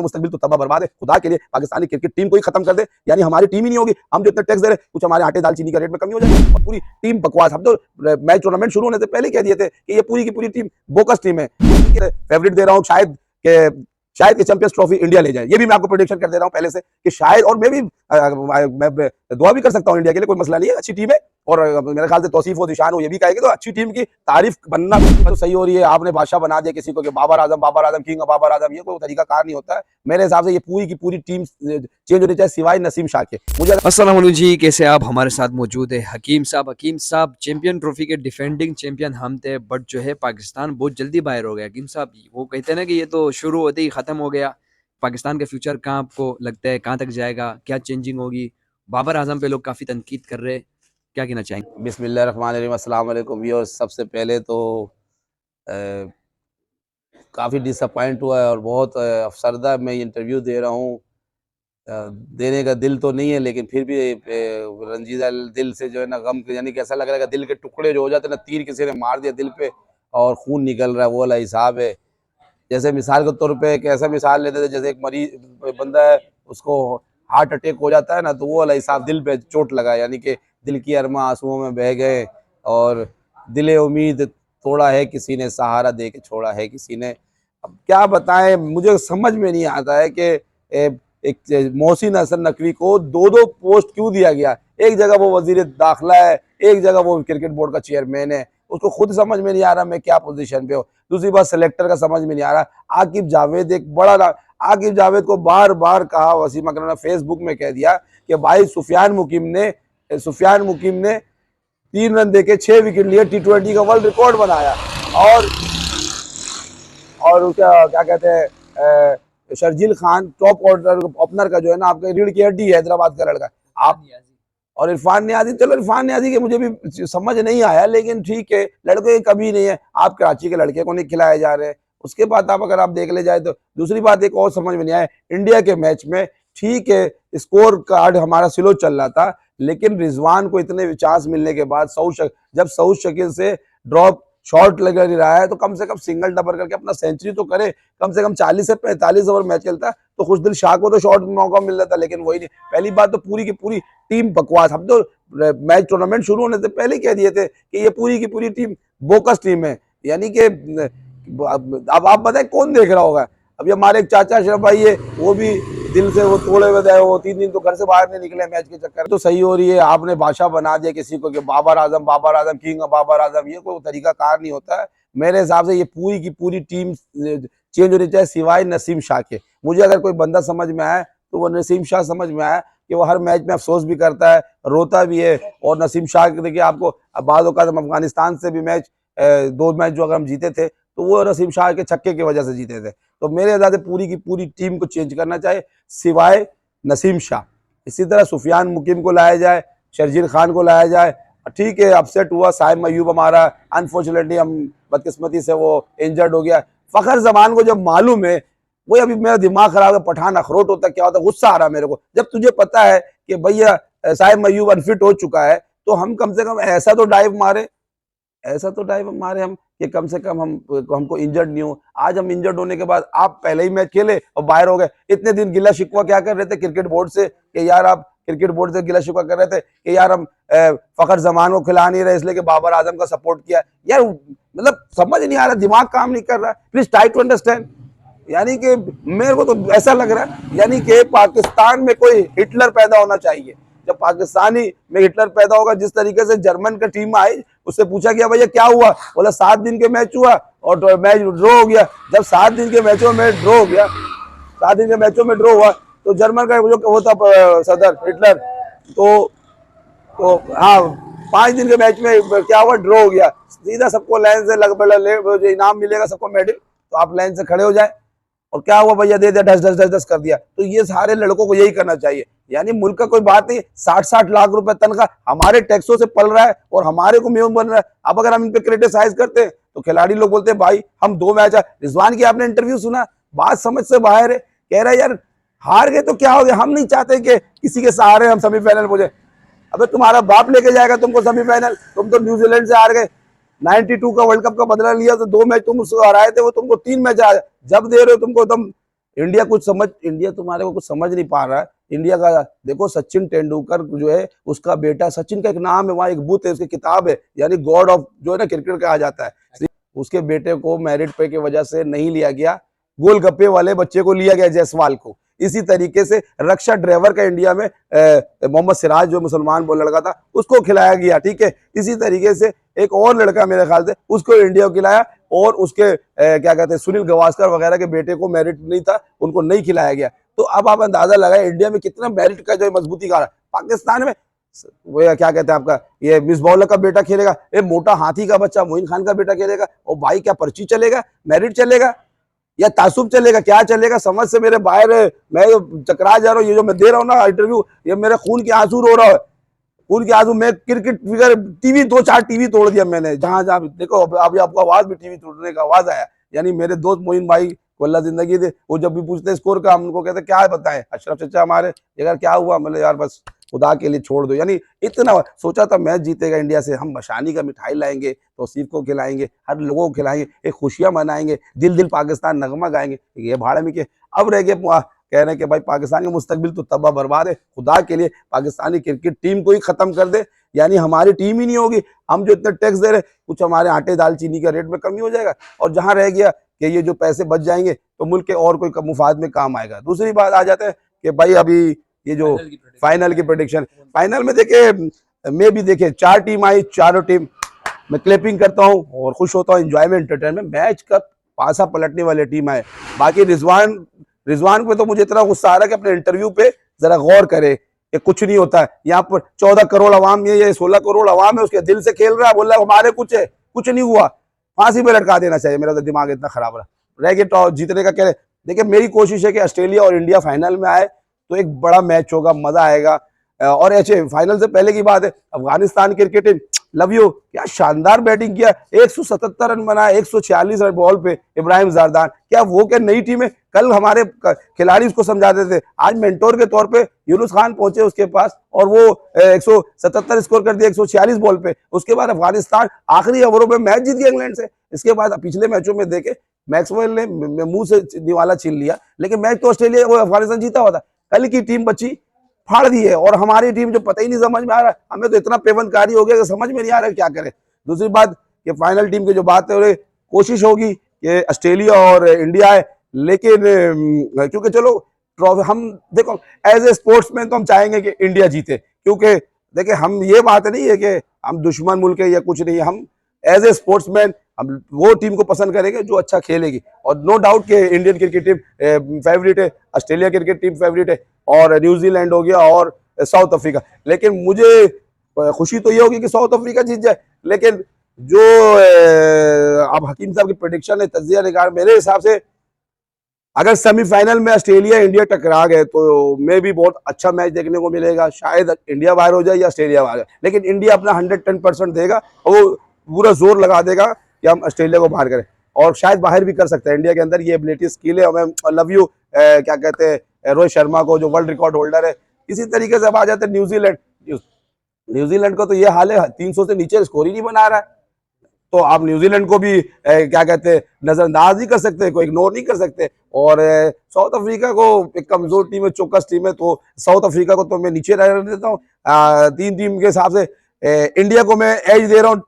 मुस्तकबिल तो तबाह बर्बाद है। खुदा के लिए पाकिस्तानी क्रिकेट टीम को ही खत्म कर दे, यानी हमारी टीम ही नहीं होगी। हम जो इतना टैक्स दे रहे हैं, कुछ हमारे आटे दाल चीनी का रेट में कमी हो जाएगी और पूरी टीम बकवास। हम तो मैच टूर्नामेंट शुरू होने से पहले कह दिए थे कि ये पूरी की पूरी टीम बोकस टीम है। फेवरेट दे रहा हूँ शायद कि चैंपियंस ट्रॉफी इंडिया ले जाए। ये भी मैं आपको प्रेडिक्शन कर दे रहा हूँ पहले से कि शायद, और मैं भी मैं दुआ भी कर सकता हूँ इंडिया के लिए, कोई मसला नहीं है। अच्छी टीम है और मेरे ख्याल से तौसीफ और निशान हो ये भी कहेंगे, तो अच्छी टीम की तारीफ बनना तो सही हो रही है। आपने बादशाह बना दिया किसी को कि बाबर आजम किंग ऑफ बाबर आजम, ये कोई तरीका कार नहीं होता है। मेरे हिसाब से ये पूरी की पूरी टीम चेंज होनी चाहिए सिवाय नसीम शाह के। मुझे अस्सलाम वालेकुम जी, कैसे आप? हमारे साथ मौजूद है हकीम साहब चैंपियन ट्रॉफी के डिफेंडिंग चैंपियन हम थे, बट जो है पाकिस्तान बहुत जल्दी बाहर हो गया। हकीम साहब, वो कहते हैं ना कि ये तो शुरू होते ही ख़त्म हो गया। पाकिस्तान का फ्यूचर कहाँ आपको लगता है, कहाँ तक जाएगा, क्या चेंजिंग होगी? बाबर आजम पे लोग काफ़ी तनकीद कर रहे हैं, क्या कहना चाहेंगे? बिस्मिल्लाहिर्रहमानिर्रहीम, अस्सलाम वालेकुम व्यूअर्स। सबसे पहले तो काफ़ी डिसअपॉइंट हुआ है और बहुत अफसरदा मैं इंटरव्यू दे रहा हूँ। देने का दिल तो नहीं है, लेकिन फिर भी रंजीदा दिल से जो है ना, गम, यानी कि ऐसा लग रहा है कि दिल के टुकड़े जो हो जाते हैं ना, तीर किसी ने मार दिया दिल पे और खून निकल रहा है, वो वाला हिसाब है। जैसे मिसाल के तौर पे एक ऐसा मिसाल लेते थे, जैसे एक मरीज बंदा है, उसको हार्ट अटैक हो जाता है ना, तो वो वाला हिसाब, दिल पे चोट लगा, यानी कि दिल की अरमा आंसुओं में बह गए और दिले उम्मीद तोड़ा है किसी ने, सहारा दे के छोड़ा है किसी ने। अब क्या बताएं, मुझे समझ में नहीं आता है कि एक मोहसिन हसन नकवी को दो दो पोस्ट क्यों दिया गया। एक जगह वो वजीर दाखिला है, एक जगह वो क्रिकेट बोर्ड का चेयरमैन है। उसको खुद समझ में नहीं आ रहा मैं क्या पोजीशन पे हूँ। दूसरी बात, सेलेक्टर का समझ में नहीं आ रहा। आकिब जावेद एक बड़ा, आकिब जावेद को बार बार कहा, वसीम अकरम ने फेसबुक में कह दिया कि भाई सुफियान मुकीम ने 3 रन देके 6 विकेट लिए, T20 का वर्ल्ड रिकॉर्ड बनाया। और उसका क्या कहते हैं, Sharjeel Khan top order opener का जो है ना, आपका रीढ़ की हड्डी है, हैदराबाद का लड़का। आप और इरफान नियाजी, चलो इरफान नियाजी के मुझे भी समझ नहीं आया, लेकिन ठीक है, लड़के की कभी नहीं है। आप कराची के लड़के को नहीं खिलाए जा रहे। उसके बाद आप अगर आप देख ले जाए तो दूसरी बात एक और समझ में नहीं आया, इंडिया के मैच में ठीक है स्कोर कार्ड हमारा स्लो चल रहा था, लेकिन रिजवान को इतने चांस मिलने के बाद जब सऊद शकील से ड्रॉप शॉट लग रहा है, तो कम से कम सिंगल डबल करके अपना सेंचुरी तो करे। कम से कम 40 से 45 ओवर मैच खेलता तो खुशदिल शाह को तो शॉट मौका मिल रहा था, लेकिन वही नहीं। पहली बात तो पूरी की पूरी टीम बकवास। हम तो मैच टूर्नामेंट शुरू होने से पहले कह दिए थे कि ये पूरी की पूरी टीम बोकस टीम है, यानी कि अब आप बताएं कौन देख रहा होगा। अभी हमारे एक चाचा अशरफ भाई है, वो भी दिल से वो तोड़े हुए गए, वो 3 दिन तो घर से बाहर नहीं निकले मैच के चक्कर। तो सही हो रही है, आपने बादशाह बना दिया किसी को कि बाबर आजम किंग ऑफ बाबर आजम, ये कोई तरीका कार नहीं होता है। मेरे हिसाब से ये पूरी की पूरी टीम चेंज होनी चाहिए सिवाय नसीम शाह के। मुझे अगर कोई बंदा समझ में आया तो वो नसीम शाह समझ में आया कि वो हर मैच में अफसोस भी करता है, रोता भी है। और नसीम शाह देखिए, आपको बाद औक़ात हम अफगानिस्तान से भी मैच 2 मैच जो अगर हम जीते थे तो वो नसीम शाह के छक्के की वजह से जीते थे। तो मेरे हिसाब से पूरी की पूरी टीम को चेंज करना चाहिए सिवाय नसीम शाह। इसी तरह सुफियान मुकीम को लाया जाए, शर्जील खान को लाया जाए। ठीक है, अपसेट हुआ साइम अयूब हमारा, अनफॉर्चुनेटली हम बदकिस्मती से वो इंजर्ड हो गया। फ़खर जमान को जब मालूम है, वो अभी मेरा दिमाग खराब है, पठान अखरोट होता क्या होता, गुस्सा आ रहा मेरे को। जब तुझे पता है कि भैया साइम अयूब अनफिट हो चुका है, तो हम कम से कम ऐसा तो डाइव मारे हम कि कम से कम हमको इंजर्ड नहीं हो। आज हम इंजर्ड होने के बाद आप पहले ही मैच खेले और बाहर हो गए। इतने दिन गिला शिकवा क्या कर रहे थे क्रिकेट बोर्ड से कि यार, आप क्रिकेट बोर्ड से गिला शिकवा कर रहे थे कि यार हम फखर जमान को खिला नहीं रहे इसलिए कि बाबर आजम का सपोर्ट किया। यार मतलब समझ नहीं आ रहा, दिमाग काम नहीं कर रहा। Please try to understand. यानी कि मेरे को तो ऐसा लग रहा है, यानी कि पाकिस्तान में कोई हिटलर पैदा होना चाहिए। जब पाकिस्तानी में हिटलर पैदा होगा, जिस तरीके से जर्मन का टीम आई, उससे पूछा गया भैया क्या हुआ, बोला 7 दिन के मैच हुआ और मैच ड्रॉ हो गया। जब 7 दिन के मैचों में ड्रॉ हो गया, 7 दिन के मैचों में ड्रॉ हुआ, तो जर्मन का जो वो था सदर हिटलर, तो हाँ 5 दिन के मैच में क्या हुआ, ड्रॉ हो गया। सीधा सबको लाइन से लगभग इनाम मिलेगा, सबको मेडल, तो आप लाइन से खड़े हो जाए। और क्या हुआ भैया, दे दिया, ढस कर दिया। तो ये सारे लड़कों को यही करना चाहिए। यानी मुल्क का कोई बात नहीं, 60-60 लाख रुपए तनख्वाह हमारे टैक्सों से पल रहा है और हमारे को मेहमान बन रहा है। अब अगर हम इन पे क्रिटिसाइज करते हैं तो खिलाड़ी लोग बोलते हैं भाई हम 2 मैच, रिजवान की आपने इंटरव्यू सुना, बात समझ से बाहर है। कह रहा है यार हार गए तो क्या हो गया, हम नहीं चाहते कि किसी के सहारे हम सेमीफाइनल पहुंचे। अबे तुम्हारा बाप लेके जाएगा तुमको सेमीफाइनल, तुम तो न्यूजीलैंड से हार गए। 92 का वर्ल्ड कप का बदला लिया तो 2 मैच तुम हराए थे, वो तुमको 3 मैच जब दे रहे हो तुमको तुम इंडिया तुम्हारे को कुछ समझ नहीं पा रहा है। इंडिया का देखो, सचिन तेंदुलकर जो है, उसका बेटा सचिन का एक नाम है, वहाँ एक बुत है, उसकी किताब है, यानी गॉड ऑफ जो है ना क्रिकेट कहा जाता है। उसके बेटे को मेरिट पे की वजह से नहीं लिया गया, गोलगप्पे वाले बच्चे को लिया गया, जायसवाल को। इसी तरीके से रक्षा ड्राइवर का इंडिया में मोहम्मद सिराज जो मुसलमान वो लड़का था, उसको खिलाया गया, ठीक है। इसी तरीके से एक और लड़का मेरे ख्याल से उसको इंडिया को खिलाया, और उसके क्या कहते हैं सुनील गावस्कर वगैरह के बेटे को मेरिट नहीं था, उनको नहीं खिलाया गया। तो अब आप अंदाजा लगाए इंडिया में कितना मेरिट का जो मजबूती का, पाकिस्तान में वो क्या कहते हैं आपका ये मिसबॉलर का बेटा खेलेगा, ये मोटा हाथी का बच्चा मोइन खान का बेटा खेलेगा, और भाई क्या पर्ची चलेगा, मेरिट चलेगा या तासुब चलेगा, क्या चलेगा समझ से मेरे बाहर है। मैं चकरा जा रहा हूँ, ये जो मैं दे रहा हूँ ना इंटरव्यू, ये मेरे खून के आंसू रो रहा है, खून के आंसू। मैं क्रिकेट फिगर टीवी 2-4 टीवी तोड़ दिया मैंने, जहां जहां देखो अभी आपको आवाज भी टीवी तोड़ने का आवाज आया। यानी मेरे दोस्त मोइन भाई को अल्लाह जिंदगी दे, वो जब भी पूछते स्कोर का, हम उनको कहते क्या बताएं, अशरफ चचा हमारे यार क्या हुआ, मतलब यार बस खुदा के लिए छोड़ दो। यानी इतना सोचा था मैच जीतेगा इंडिया से, हम मशानी का मिठाई लाएंगे, तौसीफ को खिलाएंगे, हर लोगों को खिलाएंगे, एक खुशियां मनाएंगे, दिल दिल पाकिस्तान नगमा गाएंगे। ये भाड़े में के अब रह गए कह रहे हैं कि भाई पाकिस्तान का मुस्तकबिल तो तबाह बर्बाद है, खुदा के लिए पाकिस्तानी क्रिकेट टीम को ही खत्म कर दे, यानी हमारी टीम ही नहीं होगी। हम जो इतने टैक्स दे रहे, कुछ हमारे आटे दाल चीनी का रेट में कमी हो जाएगा, और जहां रह गया कि ये जो पैसे बच जाएंगे तो मुल्क के और कोई मुफाद में काम आएगा। दूसरी बात आ जाते हैं कि भाई अभी ये जो फाइनल की प्रेडिक्शन, फाइनल में देखे मैं भी देखे 4 टीम आई, चारों टीम मैं क्लैपिंग करता हूँ और खुश होता हूँ, एंजॉयमेंट एंटरटेनमेंट, मैच का पासा पलटने वाले टीम आए। बाकी रिजवान पे तो मुझे इतना गुस्सा आ रहा है कि अपने इंटरव्यू पे जरा गौर करे, ये कुछ नहीं होता है। यहाँ पर 14 करोड़ अवाम, ये 16 करोड़ अवाम है, उसके दिल से खेल रहा है, बोल रहा है हमारे कुछ है, कुछ नहीं हुआ, फांसी पे लटका देना चाहिए। मेरा तो दिमाग इतना खराब रह गया टॉस जीतने का। कह रहे देखिए, मेरी कोशिश है कि ऑस्ट्रेलिया और इंडिया फाइनल में आए तो एक बड़ा मैच होगा, मजा आएगा। और ऐसे फाइनल से पहले की बात है, Afghanistan cricket team love you, क्या शानदार बैटिंग किया, 177 रन बनाया 146 रन बॉल पे इब्राहिम जरदान, क्या वो क्या नई टीम है। कल हमारे खिलाड़ी उसको समझाते थे, आज मेंटोर के तौर पे यूनुस खान पहुंचे उसके पास, और वो 177 स्कोर कर दिया 146 बॉल पे। उसके बाद अफगानिस्तान आखिरी ओवरों में मैच जीत गया इंग्लैंड से। इसके बाद पिछले मैचों में देखे मैक्सवेल ने मुंह से निवाला छीन लिया, लेकिन मैच तो ऑस्ट्रेलिया वो अफगानिस्तान जीता हुआ था। कल की टीम बची फाड़ दी है, और हमारी टीम जो पता ही नहीं समझ में आ रहा, हमें तो इतना पेवनकारी हो गया कि समझ में नहीं आ रहा क्या करें। दूसरी बात कि फाइनल टीम की जो बात है, कोशिश होगी कि ऑस्ट्रेलिया और इंडिया है, लेकिन क्योंकि चलो ट्रॉफी हम देखो एज ए स्पोर्ट्समैन तो हम चाहेंगे कि इंडिया जीते, क्योंकि देखिए हम ये बात नहीं है कि हम दुश्मन मुल्क है या कुछ नहीं, हम एज ए स्पोर्ट्समैन हम वो टीम को पसंद करेंगे जो अच्छा खेलेगी। और नो डाउट कि इंडियन क्रिकेट टीम फेवरेट है, ऑस्ट्रेलिया क्रिकेट टीम फेवरेट है, और न्यूजीलैंड हो गया और साउथ अफ्रीका। लेकिन मुझे खुशी तो ये होगी कि साउथ अफ्रीका जीत जाए, लेकिन जो अब हकीम साहब की प्रेडिक्शन है, तज्जिया निगार, मेरे हिसाब से अगर सेमीफाइनल में ऑस्ट्रेलिया इंडिया टकरा गए तो मैं भी बहुत अच्छा मैच देखने को मिलेगा। शायद इंडिया बाहर हो जाए या ऑस्ट्रेलिया बाहर, लेकिन इंडिया अपना 110% देगा, और वो पूरा जोर लगा देगा कि हम ऑस्ट्रेलिया को बाहर करें, और शायद बाहर भी कर सकते हैं। इंडिया के अंदर ये एबिलिटी स्किल है। हमें लव यू क्या कहते हैं रोहित शर्मा को, जो वर्ल्ड रिकॉर्ड होल्डर है। इसी तरीके से अब आ जाते हैं न्यूजीलैंड का तो ये हाल है, 300 से नीचे स्कोर ही नहीं बना रहा है। तो आप न्यूजीलैंड को भी क्या कहते हैं नजरअंदाज नहीं कर सकते, कोई इग्नोर नहीं कर सकते। और साउथ अफ्रीका को एक कमजोर टीम है, चौकस टीम है, तो साउथ अफ्रीका को तो मैं नीचे रहने देता हूँ। 3 टीम के हिसाब से इंडिया को मैं एज दे रहा हूँ,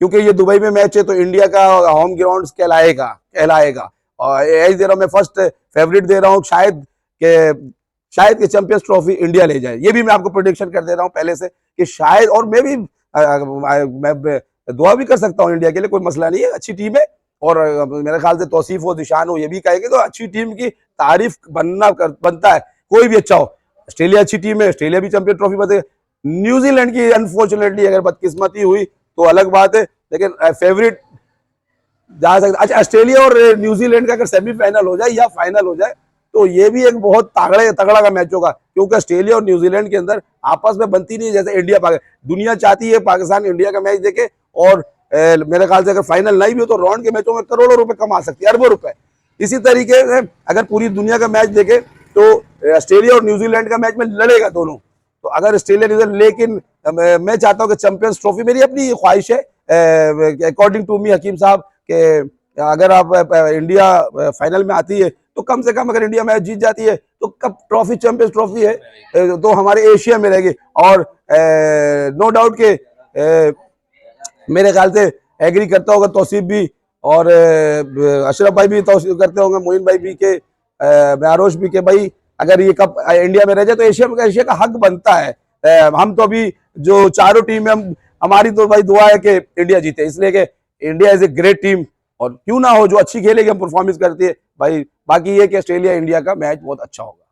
क्योंकि ये दुबई में मैच है तो इंडिया का होम ग्राउंड कहलाएगा। और एज दे रहा हूँ मैं, फर्स्ट फेवरेट दे रहा हूँ, शायद कि चैंपियंस ट्रॉफी इंडिया ले जाए। ये भी मैं आपको प्रेडिक्शन कर दे रहा हूँ पहले से कि शायद, और मैं भी मैं दुआ भी कर सकता हूँ इंडिया के लिए, कोई मसला नहीं है, अच्छी टीम है। और मेरे ख्याल से तौसीफ हो, दिशान हो, ये भी कहेंगे तो अच्छी टीम की तारीफ बनता है, कोई भी अच्छा हो। ऑस्ट्रेलिया अच्छी टीम है, ऑस्ट्रेलिया भी चैंपियन ट्रॉफी बने। न्यूजीलैंड की अनफॉर्चुनेटली अगर बदकिस्मती हुई तो अलग बात है, लेकिन फेवरेट जा सकता। अच्छा, ऑस्ट्रेलिया और न्यूजीलैंड का अगर सेमीफाइनल हो जाए या फाइनल हो जाए तो ये भी एक बहुत तगड़ा का मैच होगा, क्योंकि ऑस्ट्रेलिया और न्यूजीलैंड के अंदर आपस में बनती नहीं जैसे इंडिया पाकिस्तान। दुनिया चाहती है पाकिस्तान इंडिया का मैच देखे, और मेरे ख्याल से अगर फाइनल नहीं भी हो तो राउंड के मैचों में करोड़ों रुपए कमा सकती है, अरबों रुपए। इसी तरीके से अगर पूरी दुनिया का मैच देखे तो ऑस्ट्रेलिया और न्यूजीलैंड का मैच में लड़ेगा दोनों। तो अगर ऑस्ट्रेलिया न्यूजीलैंड, लेकिन मैं चाहता हूँ कि चैंपियंस ट्रॉफी, मेरी अपनी ख्वाहिश है अकॉर्डिंग टू मी हकीम साहब, के अगर आप इंडिया फाइनल में आती है तो कम से कम अगर इंडिया मैच जीत जाती है तो कप ट्रॉफी, चैंपियंस ट्रॉफी है तो हमारे एशिया में रहेगी। और नो डाउट के मेरे ख्याल से एग्री करता होगा तौसीफ भी, और अशरफ भाई भी तौसीफ करते होंगे, मोइन भाई भी के, आरोश भी के, भाई अगर ये कप इंडिया में रह जाए तो एशिया का हक बनता है। हम तो अभी जो चारों टीम है, हमारी तो भाई दुआ है कि इंडिया जीते, इसलिए कि India is a great team, और क्यों ना हो जो अच्छी खेलेगी, हम परफॉर्मेंस करती है भाई। बाकी ये कि ऑस्ट्रेलिया इंडिया का मैच बहुत अच्छा होगा।